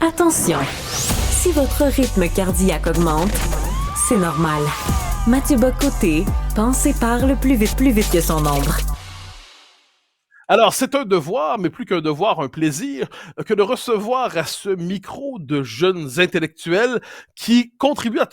Attention, si votre rythme cardiaque augmente, c'est normal. Mathieu Bock-Côté pense et parle plus vite que son ombre. Alors, c'est un devoir, mais plus qu'un devoir, un plaisir, que de recevoir à ce micro de jeunes intellectuels qui contribuent à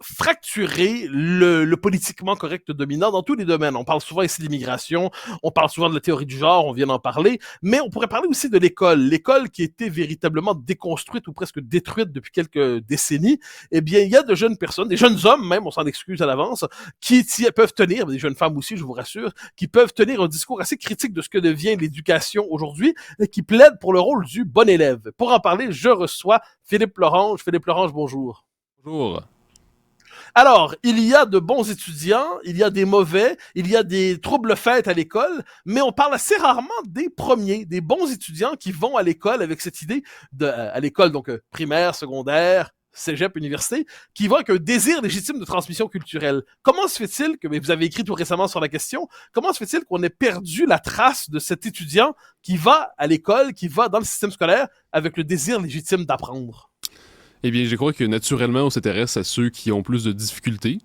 fracturer le politiquement correct dominant dans tous les domaines. On parle souvent ici d'immigration, on parle souvent de la théorie du genre, on vient d'en parler, mais on pourrait parler aussi de l'école qui était véritablement déconstruite ou presque détruite depuis quelques décennies. Eh bien, il y a de jeunes personnes, des jeunes hommes même, on s'en excuse à l'avance, qui peuvent tenir, des jeunes femmes aussi, je vous rassure, qui peuvent tenir un discours assez critique de ce que devient l'éducation aujourd'hui et qui plaident pour le rôle du bon élève. Pour en parler, je reçois Philippe Lorange. Philippe Lorange, bonjour. Bonjour. Alors, il y a de bons étudiants, il y a des mauvais, il y a des troubles faits à l'école, mais on parle assez rarement des premiers, des bons étudiants qui vont à l'école avec cette idée à l'école, donc primaire, secondaire, cégep, université, qui vont avec un désir légitime de transmission culturelle. Comment se fait-il que, mais vous avez écrit tout récemment sur la question, comment se fait-il qu'on ait perdu la trace de cet étudiant qui va à l'école, qui va dans le système scolaire avec le désir légitime d'apprendre? Eh bien, je crois que naturellement, on s'intéresse à ceux qui ont plus de difficultés,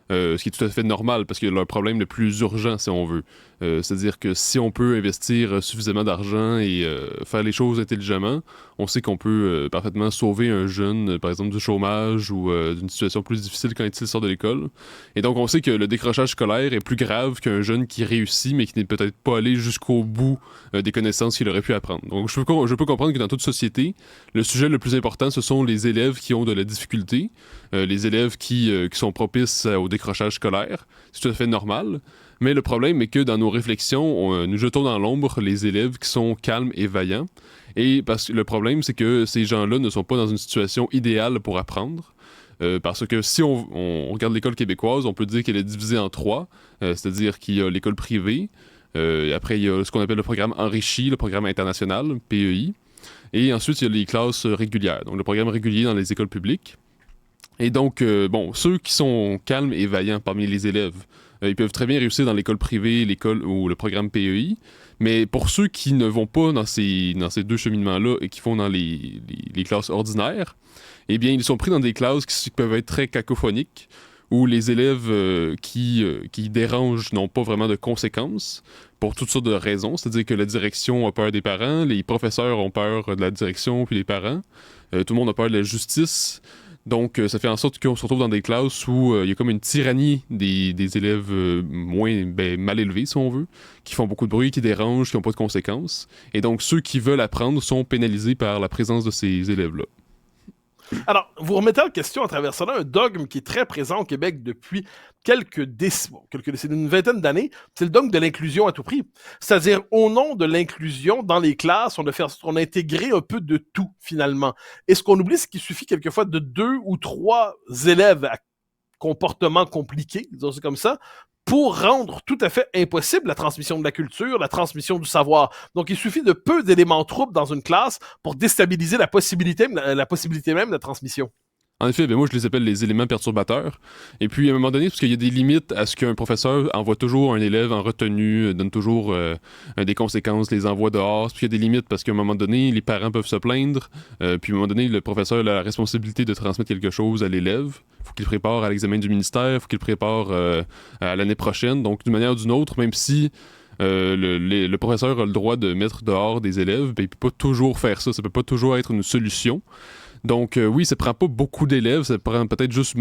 ce qui est tout à fait normal parce que leur problème le plus urgent, si on veut. C'est-à-dire que si on peut investir suffisamment d'argent et faire les choses intelligemment, on sait qu'on peut parfaitement sauver un jeune, par exemple, du chômage ou d'une situation plus difficile quand il sort de l'école. Et donc, on sait que le décrochage scolaire est plus grave qu'un jeune qui réussit, mais qui n'est peut-être pas allé jusqu'au bout des connaissances qu'il aurait pu apprendre. Donc, je peux comprendre que dans toute société, le sujet le plus important, ce sont les élèves qui ont de la difficulté, les élèves qui sont propices au décrochage scolaire. C'est tout à fait normal. Mais le problème est que dans nos réflexions, nous jetons dans l'ombre les élèves qui sont calmes et vaillants. Et parce que le problème, c'est que ces gens-là ne sont pas dans une situation idéale pour apprendre. Parce que si on regarde l'école québécoise, on peut dire qu'elle est divisée en trois. C'est-à-dire qu'il y a l'école privée, après il y a ce qu'on appelle le programme enrichi, le programme international, PEI. Et ensuite, il y a les classes régulières, donc le programme régulier dans les écoles publiques. Et donc, ceux qui sont calmes et vaillants parmi les élèves, ils peuvent très bien réussir dans l'école privée, l'école ou le programme PEI. Mais pour ceux qui ne vont pas dans ces deux cheminements-là et qui vont dans les classes ordinaires, eh bien, ils sont pris dans des classes qui peuvent être très cacophoniques, où les élèves qui dérangent n'ont pas vraiment de conséquences pour toutes sortes de raisons. C'est-à-dire que la direction a peur des parents, les professeurs ont peur de la direction puis les parents, tout le monde a peur de la justice. Donc, ça fait en sorte qu'on se retrouve dans des classes où il y a comme une tyrannie des élèves mal élevés, si on veut, qui font beaucoup de bruit, qui dérangent, qui n'ont pas de conséquences. Et donc, ceux qui veulent apprendre sont pénalisés par la présence de ces élèves-là. Alors, vous remettez en question à travers cela un dogme qui est très présent au Québec depuis quelques décennies, une vingtaine d'années, c'est le dogme de l'inclusion à tout prix. C'est-à-dire, au nom de l'inclusion, dans les classes, on a intégré un peu de tout, finalement. Et ce qu'on oublie, c'est qu'il suffit quelquefois de 2 ou 3 élèves à comportement compliqué, disons c'est comme ça, pour rendre tout à fait impossible la transmission de la culture, la transmission du savoir. Donc, il suffit de peu d'éléments troubles dans une classe pour déstabiliser la possibilité même de la transmission. En effet, moi je les appelle les éléments perturbateurs. Et puis à un moment donné, parce qu'il y a des limites à ce qu'un professeur envoie toujours un élève en retenue, donne toujours des conséquences, les envoie dehors. Puis il y a des limites parce qu'à un moment donné, les parents peuvent se plaindre. Puis à un moment donné, le professeur a la responsabilité de transmettre quelque chose à l'élève. Il faut qu'il prépare à l'examen du ministère, il faut qu'il prépare à l'année prochaine. Donc d'une manière ou d'une autre, même si le professeur a le droit de mettre dehors des élèves, il peut pas toujours faire ça. Ça peut pas toujours être une solution. Donc oui, ça prend pas beaucoup d'élèves, ça prend peut-être juste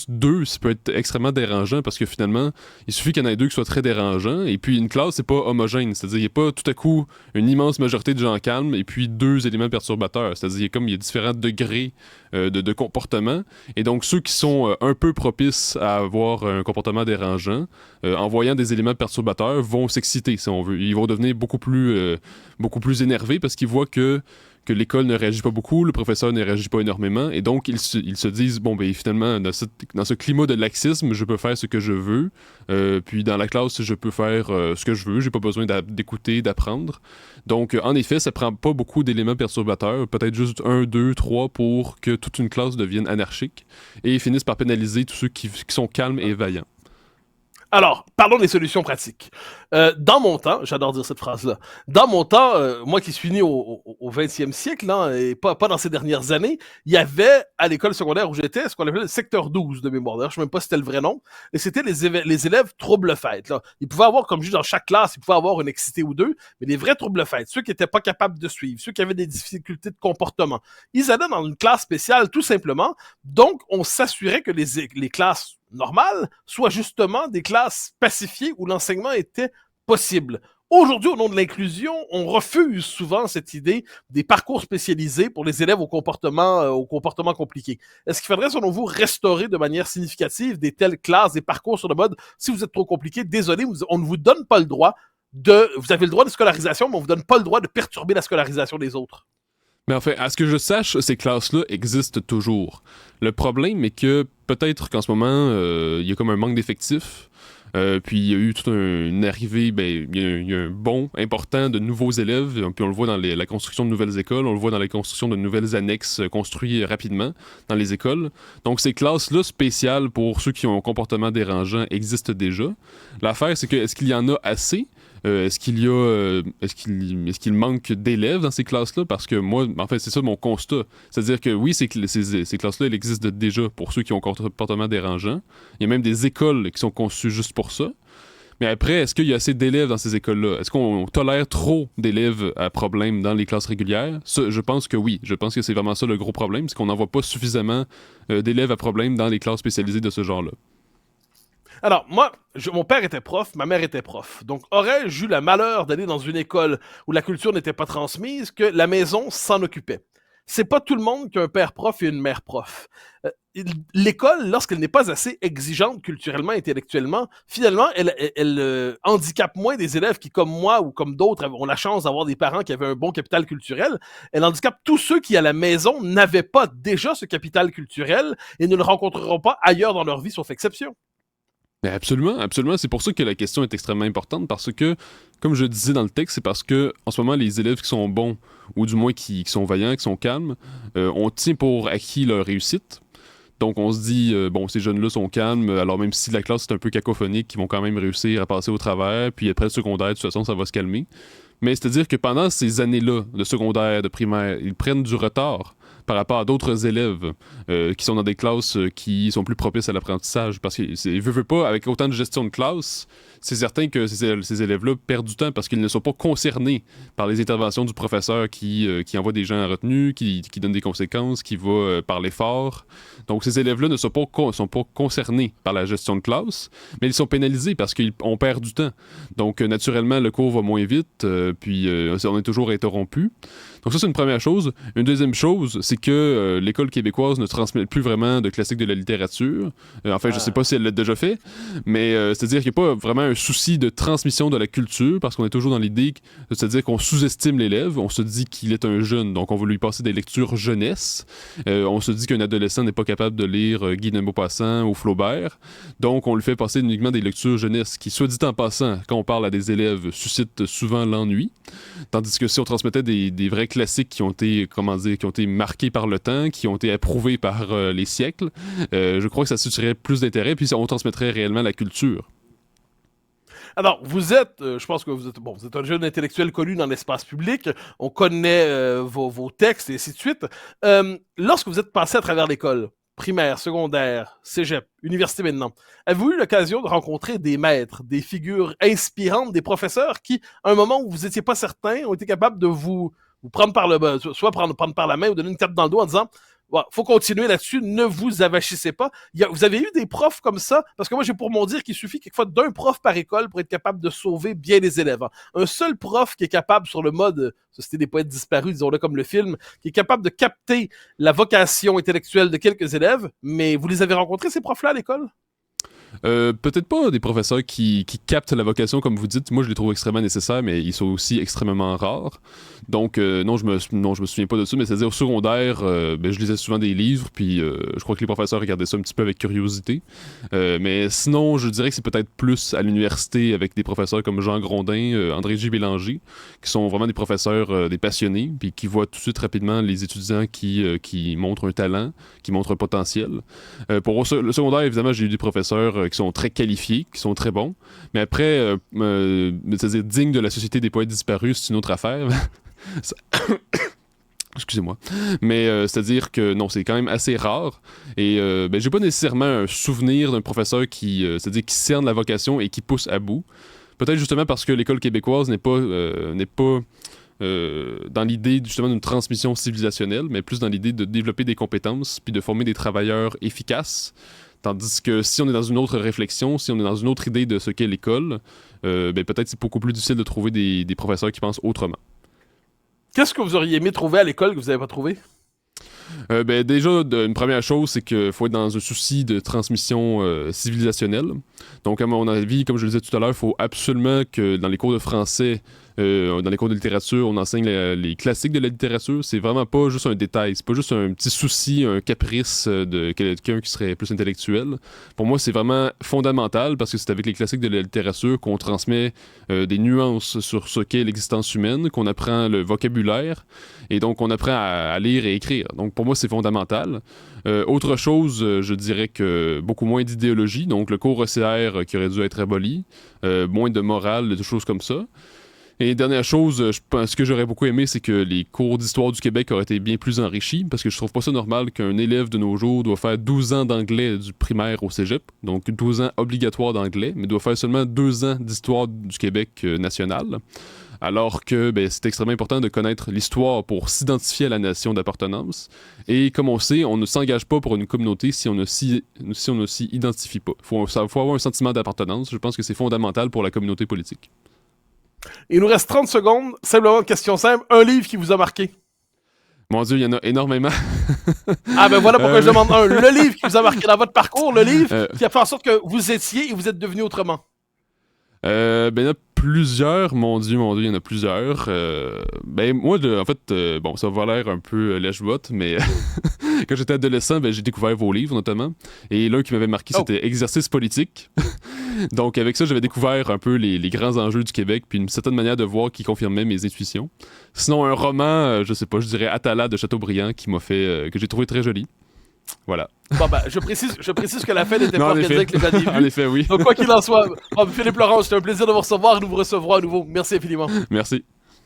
2, ça peut être extrêmement dérangeant parce que finalement, il suffit qu'il y en ait 2 qui soient très dérangeants et puis une classe, c'est pas homogène, c'est-à-dire il n'y a pas tout à coup une immense majorité de gens calmes et puis 2 éléments perturbateurs, c'est-à-dire il y a différents degrés de comportement et donc ceux qui sont un peu propices à avoir un comportement dérangeant, en voyant des éléments perturbateurs, vont s'exciter si on veut, ils vont devenir beaucoup plus énervés parce qu'ils voient que l'école ne réagit pas beaucoup, le professeur ne réagit pas énormément, et donc ils se disent, finalement, dans ce climat de laxisme, je peux faire ce que je veux, puis dans la classe, je peux faire ce que je veux, j'ai pas besoin d'écouter, d'apprendre. Donc, en effet, ça prend pas beaucoup d'éléments perturbateurs, peut-être juste 1, 2, 3 pour que toute une classe devienne anarchique, et finissent par pénaliser tous ceux qui sont calmes et vaillants. Alors, parlons des solutions pratiques. Dans mon temps, j'adore dire cette phrase-là, dans mon temps, moi qui suis né au 20e siècle, hein, et pas dans ces dernières années, il y avait à l'école secondaire où j'étais ce qu'on appelait le secteur 12 de mémoire. D'ailleurs, je ne sais même pas si c'était le vrai nom. Et c'était les élèves trouble-fêtes. Là. Ils pouvaient avoir, comme je dis, dans chaque classe, ils pouvaient avoir une excité ou deux, mais les vrais trouble-fêtes, ceux qui n'étaient pas capables de suivre, ceux qui avaient des difficultés de comportement, ils allaient dans une classe spéciale tout simplement. Donc, on s'assurait que les classes normales soient justement des classes pacifiées où l'enseignement était possible. Aujourd'hui, au nom de l'inclusion, on refuse souvent cette idée des parcours spécialisés pour les élèves au comportement compliqué. Est-ce qu'il faudrait, selon vous, restaurer de manière significative des telles classes, des parcours sur le mode « si vous êtes trop compliqué, désolé, on ne vous donne pas le droit vous avez le droit de scolarisation, mais on ne vous donne pas le droit de perturber la scolarisation des autres ». Mais en fait, à ce que je sache, ces classes-là existent toujours. Le problème est que peut-être qu'en ce moment, il y a comme un manque d'effectifs. Puis il y a eu toute une arrivée, il y a un bond important de nouveaux élèves, puis on le voit dans la construction de nouvelles écoles, on le voit dans la construction de nouvelles annexes construites rapidement dans les écoles. Donc ces classes-là spéciales pour ceux qui ont un comportement dérangeant existent déjà. L'affaire, c'est que est-ce qu'il y en a assez? Est-ce qu'il manque d'élèves dans ces classes-là? Parce que moi, en fait, c'est ça mon constat. C'est-à-dire que oui, ces classes-là, elles existent déjà pour ceux qui ont un comportement dérangeant. Il y a même des écoles qui sont conçues juste pour ça. Mais après, est-ce qu'il y a assez d'élèves dans ces écoles-là? Est-ce qu'on tolère trop d'élèves à problème dans les classes régulières? Ça, je pense que oui. Je pense que c'est vraiment ça le gros problème, c'est qu'on n'envoie pas suffisamment d'élèves à problème dans les classes spécialisées de ce genre-là. Alors, moi, mon père était prof, ma mère était prof. Donc, aurais-je eu le malheur d'aller dans une école où la culture n'était pas transmise, que la maison s'en occupait? C'est pas tout le monde qui a un père prof et une mère prof. L'école, lorsqu'elle n'est pas assez exigeante culturellement, intellectuellement, finalement, elle handicape moins des élèves qui, comme moi ou comme d'autres, ont la chance d'avoir des parents qui avaient un bon capital culturel. Elle handicape tous ceux qui, à la maison, n'avaient pas déjà ce capital culturel et ne le rencontreront pas ailleurs dans leur vie, sauf exception. Mais absolument, absolument. C'est pour ça que la question est extrêmement importante, parce que, comme je disais dans le texte, c'est parce que, en ce moment, les élèves qui sont bons, ou du moins qui sont vaillants, qui sont calmes, on tient pour acquis leur réussite. Donc, on se dit, ces jeunes-là sont calmes, alors même si la classe est un peu cacophonique, ils vont quand même réussir à passer au travers, puis après le secondaire, de toute façon, ça va se calmer. Mais c'est-à-dire que pendant ces années-là, de secondaire, de primaire, ils prennent du retard par rapport à d'autres élèves qui sont dans des classes qui sont plus propices à l'apprentissage. Parce que, veut pas, avec autant de gestion de classe, c'est certain que ces élèves-là perdent du temps parce qu'ils ne sont pas concernés par les interventions du professeur qui envoie des gens à retenue, qui donne des conséquences, qui va parler fort. Donc, ces élèves-là ne sont pas concernés par la gestion de classe, mais ils sont pénalisés parce qu'on perd du temps. Donc, naturellement, le cours va moins vite, puis on est toujours interrompu. Donc ça, c'est une première chose. Une deuxième chose, c'est que l'école québécoise ne transmet plus vraiment de classiques de la littérature. Enfin, je sais pas si elle l'a déjà fait, mais c'est-à-dire qu'il n'y a pas vraiment un souci de transmission de la culture, parce qu'on est toujours dans l'idée, c'est-à-dire qu'on sous-estime l'élève, on se dit qu'il est un jeune, donc on va lui passer des lectures jeunesse. On se dit qu'un adolescent n'est pas capable de lire Guy de Maupassant ou Flaubert, donc on lui fait passer uniquement des lectures jeunesse qui, soit dit en passant, quand on parle à des élèves, suscitent souvent l'ennui. Tandis que si on transmettait des vrais classiques qui ont été marqués par le temps, qui ont été approuvés par les siècles, je crois que ça susciterait plus d'intérêt, puis on transmettrait réellement la culture. Alors, je pense que vous êtes un jeune intellectuel connu dans l'espace public, on connaît vos textes et ainsi de suite. Lorsque vous êtes passé à travers l'école, primaire, secondaire, cégep, université maintenant, avez-vous eu l'occasion de rencontrer des maîtres, des figures inspirantes, des professeurs qui, à un moment où vous n'étiez pas certain, ont été capables de vous prendre prendre par la main ou donner une tape dans le dos en disant faut continuer là-dessus, ne vous avachissez pas. Vous avez eu des profs comme ça? Parce que moi, j'ai pour mon dire qu'il suffit quelquefois d'un prof par école pour être capable de sauver bien les élèves. Hein. Un seul prof qui est capable, sur le mode Société des poètes disparus, disons-le comme le film, qui est capable de capter la vocation intellectuelle de quelques élèves, mais vous les avez rencontrés, ces profs-là, à l'école? Peut-être pas des professeurs qui captent la vocation, comme vous dites. Moi, je les trouve extrêmement nécessaires, mais ils sont aussi extrêmement rares. Donc, non, je me souviens pas de ça, mais c'est-à-dire au secondaire, je lisais souvent des livres, puis je crois que les professeurs regardaient ça un petit peu avec curiosité. Mais sinon, je dirais que c'est peut-être plus à l'université avec des professeurs comme Jean Grondin, André J. Bélanger, qui sont vraiment des professeurs, des passionnés, puis qui voient tout de suite rapidement les étudiants qui montrent un talent, qui montrent un potentiel. Pour le secondaire, évidemment, j'ai eu des professeurs qui sont très qualifiés, qui sont très bons. Mais après, c'est-à-dire dignes de la Société des poètes disparus, c'est une autre affaire. Excusez-moi. Mais c'est-à-dire que non, c'est quand même assez rare. Et j'ai pas nécessairement un souvenir d'un professeur qui cerne la vocation et qui pousse à bout. Peut-être justement parce que l'école québécoise n'est pas dans l'idée justement d'une transmission civilisationnelle, mais plus dans l'idée de développer des compétences puis de former des travailleurs efficaces. Tandis que si on est dans une autre réflexion, si on est dans une autre idée de ce qu'est l'école, peut-être c'est beaucoup plus difficile de trouver des professeurs qui pensent autrement. Qu'est-ce que vous auriez aimé trouver à l'école que vous n'avez pas trouvé? Déjà, une première chose, c'est qu'il faut être dans un souci de transmission civilisationnelle. Donc, à mon avis, comme je le disais tout à l'heure, il faut absolument que dans les cours de français, dans les cours de littérature, on enseigne les classiques de la littérature. C'est vraiment pas juste un détail, c'est pas juste un petit souci, un caprice de quelqu'un qui serait plus intellectuel. Pour moi, c'est vraiment fondamental parce que c'est avec les classiques de la littérature qu'on transmet des nuances sur ce qu'est l'existence humaine, qu'on apprend le vocabulaire et donc on apprend à lire et écrire. Donc pour moi, c'est fondamental. Autre chose, je dirais que beaucoup moins d'idéologie, donc le cours ECR qui aurait dû être aboli, moins de morale, de choses comme ça. Et dernière chose, ce que j'aurais beaucoup aimé, c'est que les cours d'histoire du Québec auraient été bien plus enrichis, parce que je trouve pas ça normal qu'un élève de nos jours doit faire 12 ans d'anglais du primaire au cégep, donc 12 ans obligatoires d'anglais, mais doit faire seulement 2 ans d'histoire du Québec national. Alors que c'est extrêmement important de connaître l'histoire pour s'identifier à la nation d'appartenance. Et comme on sait, on ne s'engage pas pour une communauté si on ne s'y identifie pas. Il faut avoir un sentiment d'appartenance. Je pense que c'est fondamental pour la communauté politique. Il nous reste 30 secondes. Simplement une question simple. Un livre qui vous a marqué? Mon Dieu, il y en a énormément. Ah ben voilà pourquoi je demande un. Le livre qui vous a marqué dans votre parcours, le livre qui a fait en sorte que vous étiez et vous êtes devenu autrement. Il y en a plusieurs, mon Dieu, il y en a plusieurs. Moi, en fait, ça va l'air un peu lèche-botte, mais quand j'étais adolescent, j'ai découvert vos livres, notamment. Et l'un qui m'avait marqué, c'était Exercice politique. Donc, avec ça, j'avais découvert un peu les grands enjeux du Québec, puis une certaine manière de voir qui confirmait mes intuitions. Sinon, un roman, je dirais Atala de Chateaubriand, qui m'a fait, que j'ai trouvé très joli. Voilà. Bon, je précise que la fête n'était pas organisée avec les adhésions. En effet, oui. Donc, quoi qu'il en soit, Philippe Laurent, c'était un plaisir de vous recevoir. Nous vous recevrons à nouveau. Merci infiniment. Merci.